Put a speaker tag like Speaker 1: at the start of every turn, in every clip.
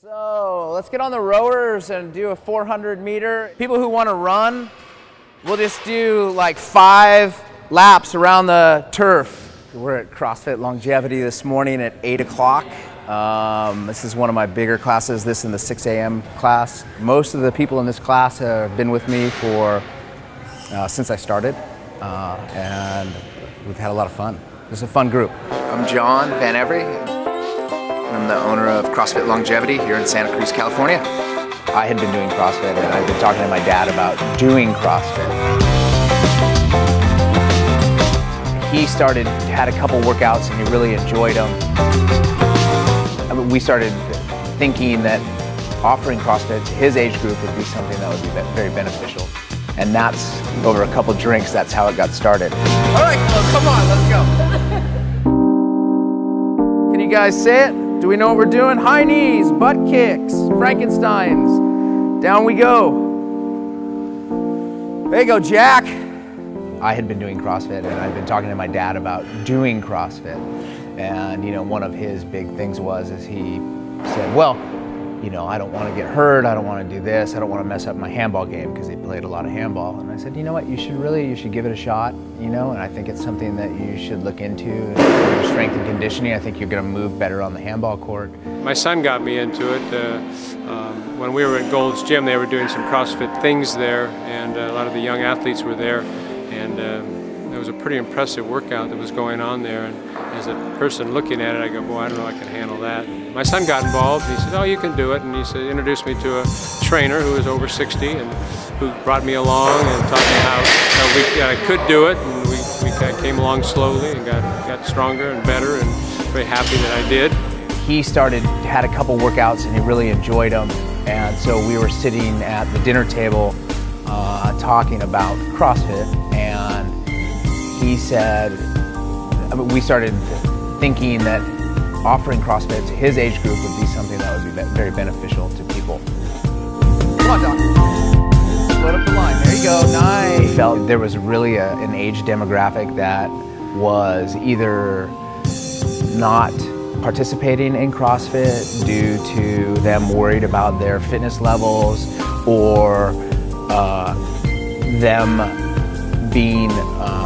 Speaker 1: So let's get on the rowers and do a 400 meter. People who want to run, we'll just do like 5 laps around the turf. We're at CrossFit Longevity this morning at 8 o'clock. This is one of my bigger classes, this in the 6 a.m. class. Most of the people in this class have been with me for since I started, and we've had a lot of fun. It's a fun group. I'm John Van Every. I'm the owner of CrossFit Longevity here in Santa Cruz, California. I had been doing CrossFit and I've been talking to my dad about doing CrossFit. He had a couple workouts and he really enjoyed them. We started thinking that offering CrossFit to his age group would be something that would be very beneficial. And that's, over a couple drinks, that's how it got started. All right, come on, let's go. Can you guys say it? Do we know what we're doing? High knees, butt kicks, Frankensteins. Down we go. There you go, Jack. I had been doing CrossFit and I'd been talking to my dad about doing CrossFit. And you know, one of his big things is he said, well, you know, I don't want to get hurt, I don't want to do this, I don't want to mess up my handball game, because he played a lot of handball. And I said, you know what, you should give it a shot, you know, and I think it's something that you should look into. Your strength and conditioning, I think you're going to move better on the handball court.
Speaker 2: My son got me into it. When we were at Gold's Gym, they were doing some CrossFit things there, and a lot of the young athletes were there, and there was a pretty impressive workout that was going on there. And as a person looking at it, I go, boy, I don't know if I can handle that. And my son got involved. He said, oh, you can do it. And he said, introduced me to a trainer who was over 60 and who brought me along and taught me how I could do it. And we kind of came along slowly and got stronger and better, and very happy that I did.
Speaker 1: He had a couple workouts and he really enjoyed them. And so we were sitting at the dinner table talking about CrossFit, and he said, we started thinking that offering CrossFit to his age group would be something that would be very beneficial to people. Come on, Doc. Split up the line. There you go. Nice. We felt there was really an age demographic that was either not participating in CrossFit due to them worried about their fitness levels, or them being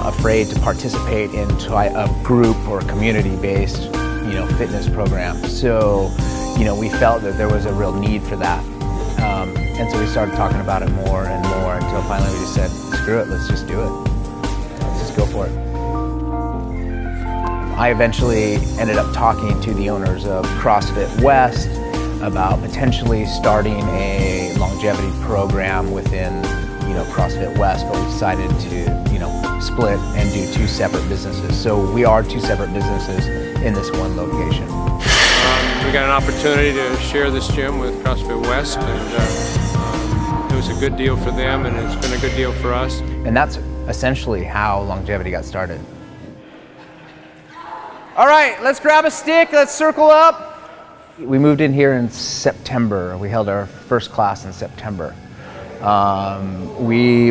Speaker 1: afraid to participate in a group or community-based, you know, fitness program. So, you know, we felt that there was a real need for that, and so we started talking about it more and more until finally we just said, screw it, let's just do it. Let's just go for it. I eventually ended up talking to the owners of CrossFit West about potentially starting a longevity program within, you know, CrossFit West, but we decided to, you know, split and do 2 separate businesses. So we are 2 separate businesses in this one location.
Speaker 2: We got an opportunity to share this gym with CrossFit West, and it was a good deal for them, and it's been a good deal for us.
Speaker 1: And that's essentially how longevity got started. All right, let's grab a stick, let's circle up. We moved in here in September. We held our first class in September. We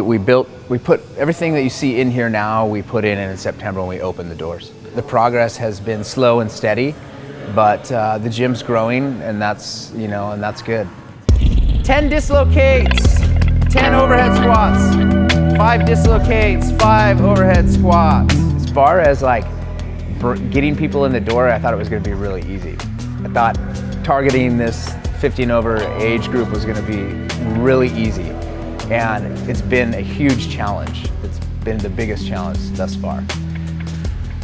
Speaker 1: put everything that you see in here now, we put in September when we opened the doors. The progress has been slow and steady, but the gym's growing, and that's, you know, and that's good. 10 dislocates, 10 overhead squats, 5 dislocates, 5 overhead squats. As far as like getting people in the door, I thought it was going to be really easy. I thought targeting this 50 and over age group was going to be really easy, and it's been a huge challenge. It's been the biggest challenge thus far.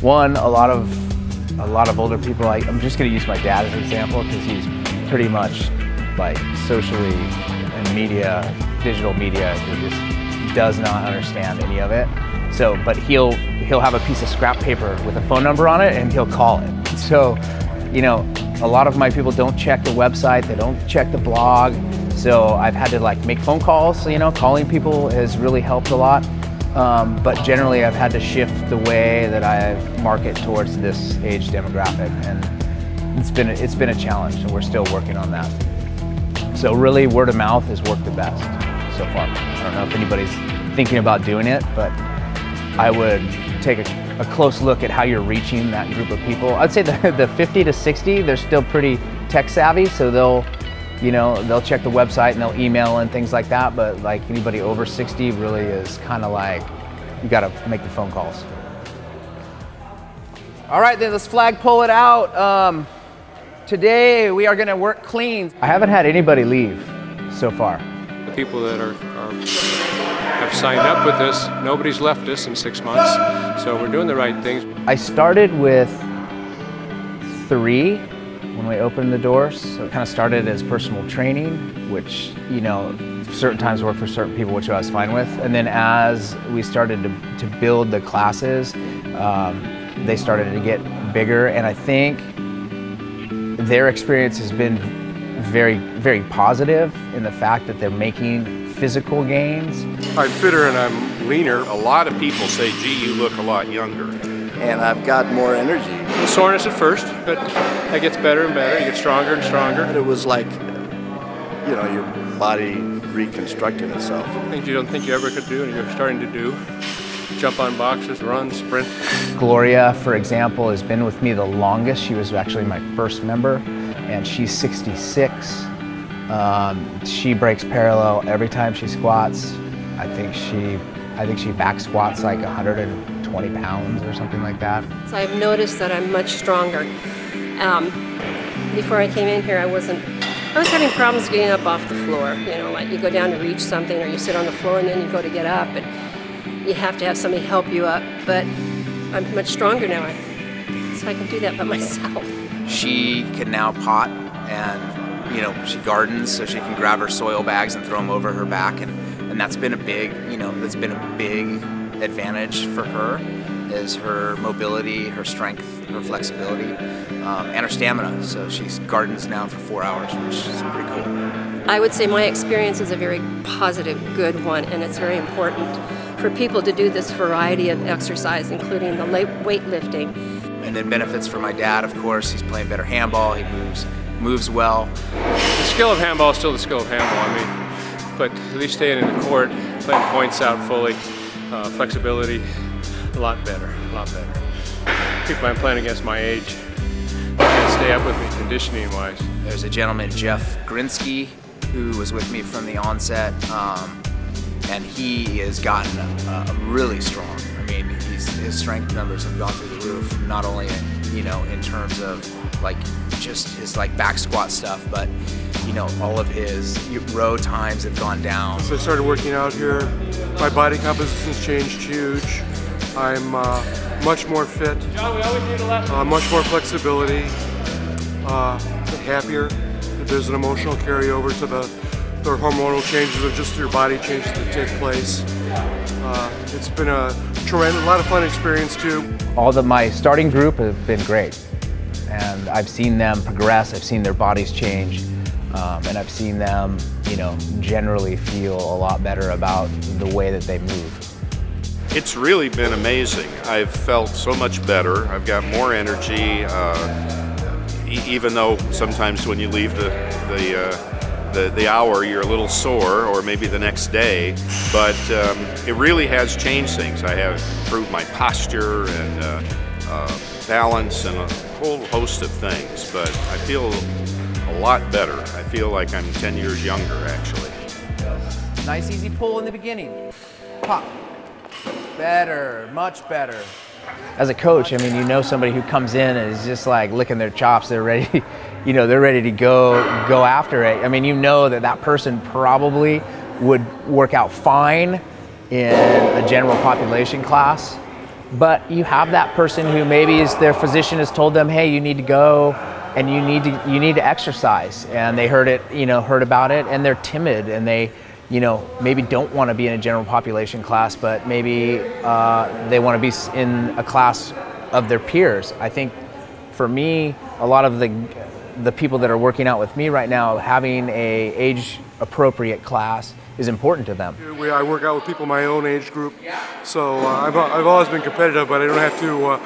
Speaker 1: One, a lot of older people, I'm just going to use my dad as an example, because he's pretty much like socially and media, digital media, he just does not understand any of it. So, but he'll have a piece of scrap paper with a phone number on it and he'll call it. So, you know, a lot of my people don't check the website, they don't check the blog. So I've had to like make phone calls, you know, calling people has really helped a lot. But generally I've had to shift the way that I market towards this age demographic, and it's been a challenge, and we're still working on that. So really word of mouth has worked the best so far. I don't know if anybody's thinking about doing it, but I would take a close look at how you're reaching that group of people. I'd say the 50 to 60, they're still pretty tech savvy, so you know, they'll check the website and they'll email and things like that, but like anybody over 60 really is kind of like, you got to make the phone calls. All right, then let's flag pull it out. Today we are going to work clean. I haven't had anybody leave so far.
Speaker 2: The people that have signed up with us, nobody's left us in 6 months, so we're doing the right things.
Speaker 1: I started with 3 when we opened the doors. So it kind of started as personal training, which, you know, certain times work for certain people, which I was fine with. And then as we started to build the classes, they started to get bigger. And I think their experience has been very, very positive in the fact that they're making physical gains.
Speaker 2: I'm fitter and I'm leaner.
Speaker 3: A lot of people say, gee, you look a lot younger.
Speaker 4: And I've got more energy.
Speaker 2: The soreness at first, but that gets better and better. You get stronger and stronger.
Speaker 4: It was like, you know, your body reconstructing itself.
Speaker 2: Things you don't think you ever could do and you're starting to do. Jump on boxes, run, sprint.
Speaker 1: Gloria, for example, has been with me the longest. She was actually my first member, and she's 66. She breaks parallel every time she squats. I think she back squats like 120 pounds or something like that.
Speaker 5: So I've noticed that I'm much stronger. Before I came in here, I was having problems getting up off the floor. You know, like you go down to reach something, or you sit on the floor and then you go to get up, and you have to have somebody help you up. But I'm much stronger now, so I can do that by myself.
Speaker 6: She can now pot, and you know, she gardens, so she can grab her soil bags and throw them over her back, and that's been a big, you know, that's been a big advantage for her, is her mobility, her strength, her flexibility, and her stamina. So she gardens now for 4 hours, which is pretty cool.
Speaker 5: I would say my experience is a very positive, good one, and it's very important for people to do this variety of exercise, including the weightlifting.
Speaker 6: And then benefits for my dad, of course. He's playing better handball, he moves well.
Speaker 2: The skill of handball is still the skill of handball, I mean, but at least staying in the court, playing points out fully, flexibility, a lot better, a lot better. People I'm playing against my age can't stay up with me conditioning-wise.
Speaker 6: There's a gentleman, Jeff Grinsky, who was with me from the onset, and he has gotten really strong. I mean, his strength numbers have gone through the roof, not only you know, in terms of like just his like back squat stuff, but you know, all of his row times have gone down.
Speaker 2: So I started working out here. My body composition's changed huge. I'm much more fit, much more flexibility, happier. There's an emotional carryover to the hormonal changes of just your body changes that take place. It's been a lot of fun experience too.
Speaker 1: My starting group have been great, and I've seen them progress. I've seen their bodies change, and I've seen them, you know, generally feel a lot better about the way that they move.
Speaker 3: It's really been amazing. I've felt so much better. I've got more energy, even though sometimes when you leave the hour, you're a little sore, or maybe the next day, but it really has changed things. I have improved my posture and balance and a whole host of things, but I feel a lot better. I feel like I'm 10 years younger, actually.
Speaker 1: Nice easy pull in the beginning. Pop. Better, much better. As a coach, I mean, you know, somebody who comes in and is just like licking their chops, they're ready, you know, they're ready to go after it. I mean, you know that person probably would work out fine in a general population class, but you have that person who maybe their physician has told them, hey, you need to go and you need to exercise, and they heard about it, and they're timid, and they, you know, maybe don't want to be in a general population class, but maybe they want to be in a class of their peers. I think for me, a lot of the people that are working out with me right now, having a age-appropriate class is important to them.
Speaker 2: I work out with people my own age group, so I've always been competitive, but I don't have to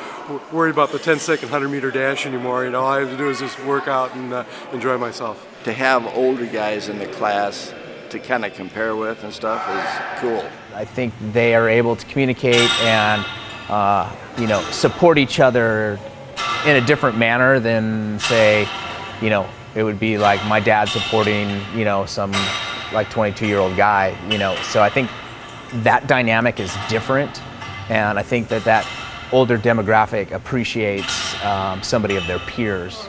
Speaker 2: worry about the 10-second 100-meter dash anymore. You know, all I have to do is just work out and enjoy myself.
Speaker 4: To have older guys in the class to kind of compare with and stuff is cool.
Speaker 1: I think they are able to communicate and you know, support each other in a different manner than, say, you know, it would be like my dad supporting, you know, some like 22-year-old guy, you know. So I think that dynamic is different, and I think that older demographic appreciates somebody of their peers.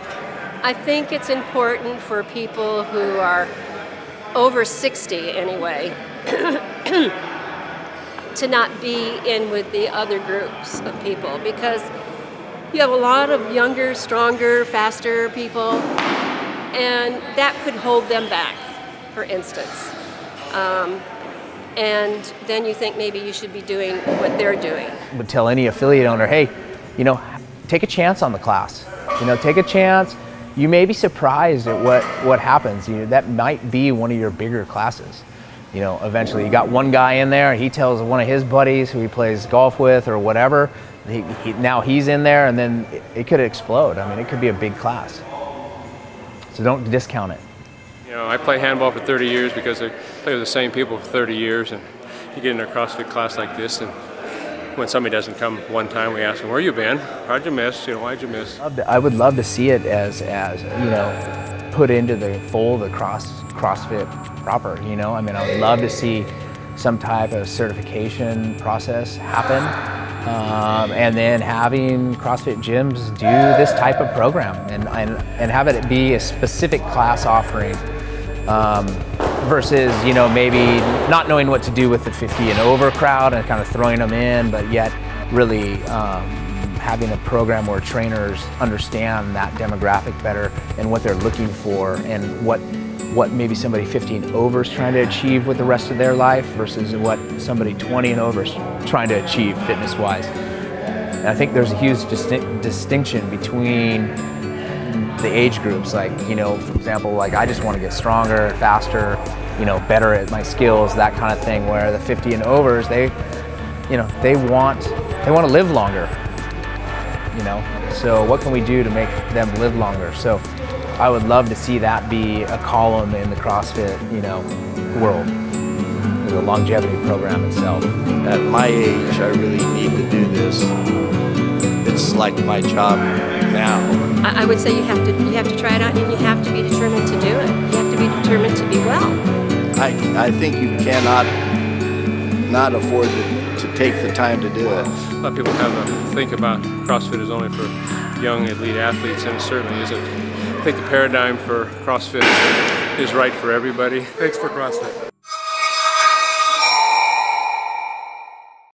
Speaker 5: I think it's important for people who are over 60 anyway to not be in with the other groups of people, because you have a lot of younger, stronger, faster people, and that could hold them back, for instance. And then you think maybe you should be doing what they're doing.
Speaker 1: I would tell any affiliate owner, hey, you know, take a chance on the class. You know, take a chance. You may be surprised at what happens. You know, that might be one of your bigger classes. You know, eventually you got one guy in there, he tells one of his buddies who he plays golf with or whatever, now he's in there, and then it could explode. I mean, it could be a big class. So don't discount it.
Speaker 2: You know, I play handball for 30 years because I play with the same people for 30 years, and you get in a CrossFit class like this, and when somebody doesn't come one time, we ask them, where you been? How'd you miss? You know, why'd you miss?
Speaker 1: I would love to see it as you know, put into the fold of CrossFit proper, you know? I mean, I would love to see some type of certification process happen, and then having CrossFit gyms do this type of program and have it be a specific class offering, versus, you know, maybe not knowing what to do with the 50 and over crowd and kind of throwing them in, but yet really having a program where trainers understand that demographic better and what they're looking for, and what maybe somebody 50 and over is trying to achieve with the rest of their life versus what somebody 20 and over is trying to achieve fitness-wise. And I think there's a huge distinction between the age groups. Like, you know, for example, like I just want to get stronger, faster, you know, better at my skills, that kind of thing, where the 50 and overs, they want to live longer, you know. So what can we do to make them live longer? So I would love to see that be a column in the CrossFit, you know, world, the longevity program itself.
Speaker 4: At my age, I really need to do this. It's like my job now.
Speaker 5: I would say you have to try it out, and you have to be determined to do it. You have to be determined to be well.
Speaker 4: I think you cannot not afford to take the time to do it.
Speaker 2: A lot of people kind of think about CrossFit is only for young elite athletes, and it certainly isn't. I think the paradigm for CrossFit is right for everybody.
Speaker 7: Thanks for CrossFit.